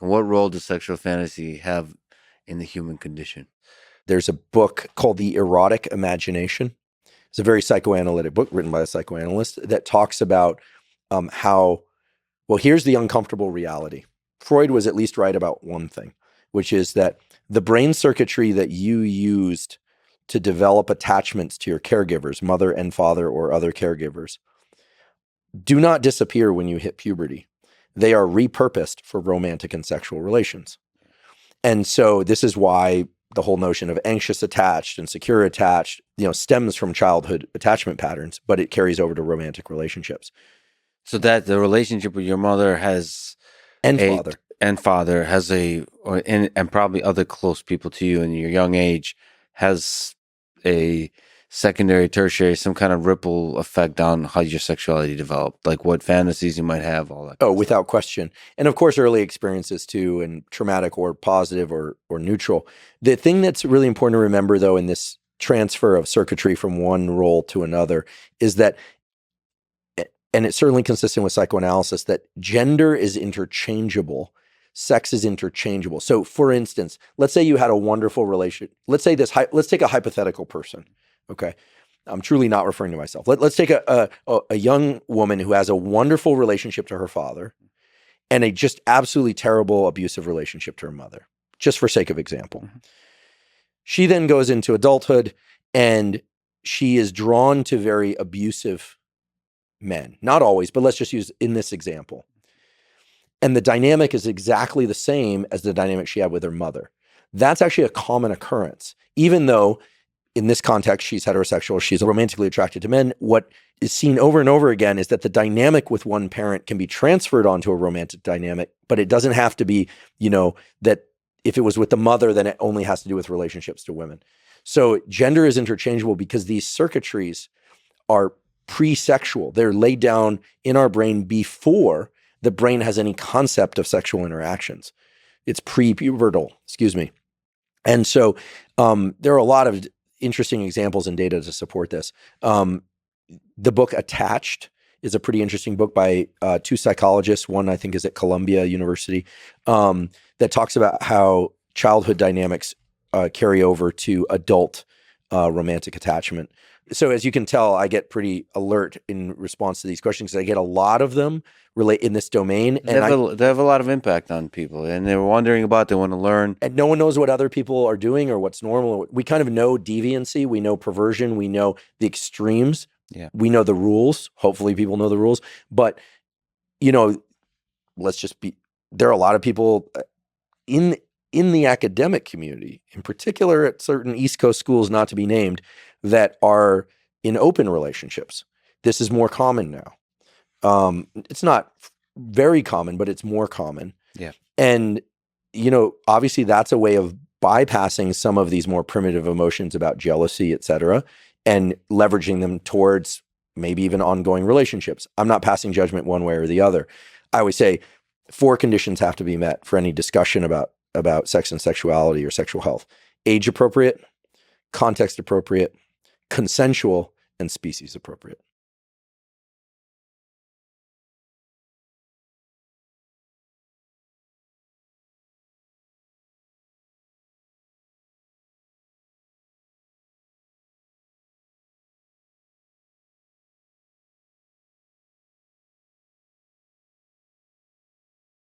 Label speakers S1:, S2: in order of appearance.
S1: What role does sexual fantasy have in the human condition?
S2: There's a book called The Erotic Imagination. It's a very psychoanalytic book written by a psychoanalyst that talks about well, here's the uncomfortable reality. Freud was at least right about one thing, which is that the brain circuitry that you used to develop attachments to your caregivers, mother and father or other caregivers, do not disappear when you hit puberty. They are repurposed for romantic and sexual relations. And so this is why the whole notion of anxious attached and secure attached, stems from childhood attachment patterns, but it carries over to romantic relationships.
S1: So that the relationship with your mother has
S2: And
S1: father has and probably other close people to you in your young age has a secondary, tertiary, some kind of ripple effect on how your sexuality developed, like what fantasies you might have, all that.
S2: Oh, without question. And of course, early experiences too, and traumatic or positive or neutral. The thing that's really important to remember, though, in this transfer of circuitry from one role to another is that, and it's certainly consistent with psychoanalysis, that gender is interchangeable. Sex is interchangeable. So for instance, let's say you had a wonderful relationship. Let's take a hypothetical person. Okay. I'm truly not referring to myself. Let's take a young woman who has a wonderful relationship to her father and a just absolutely terrible abusive relationship to her mother, just for sake of example. Mm-hmm. She then goes into adulthood and she is drawn to very abusive men. Not always, but let's just use in this example. And the dynamic is exactly the same as the dynamic she had with her mother. That's actually a common occurrence. Even though in this context, she's heterosexual, she's romantically attracted to men, what is seen over and over again is that the dynamic with one parent can be transferred onto a romantic dynamic, but it doesn't have to be, that if it was with the mother, then it only has to do with relationships to women. So gender is interchangeable because these circuitries are pre-sexual. They're laid down in our brain before the brain has any concept of sexual interactions. It's pre-pubertal, And so there are a lot of interesting examples and data to support this. The book Attached is a pretty interesting book by two psychologists. One, I think, is at Columbia University, that talks about how childhood dynamics carry over to adult romantic attachment. So as you can tell, I get pretty alert in response to these questions because I get a lot of them relate in this domain.
S1: They have a lot of impact on people, and they're wondering about, they want to learn.
S2: And no one knows what other people are doing or what's normal. We kind of know deviancy. We know perversion. We know the extremes.
S1: Yeah.
S2: We know the rules. Hopefully people know the rules. But, there are a lot of people in the academic community, in particular at certain East Coast schools, not to be named, that are in open relationships. This is more common now. It's not very common, but it's more common.
S1: Yeah.
S2: And, obviously that's a way of bypassing some of these more primitive emotions about jealousy, et cetera, and leveraging them towards maybe even ongoing relationships. I'm not passing judgment one way or the other. I always say 4 conditions have to be met for any discussion about sex and sexuality or sexual health: age appropriate, context appropriate, consensual, and species appropriate.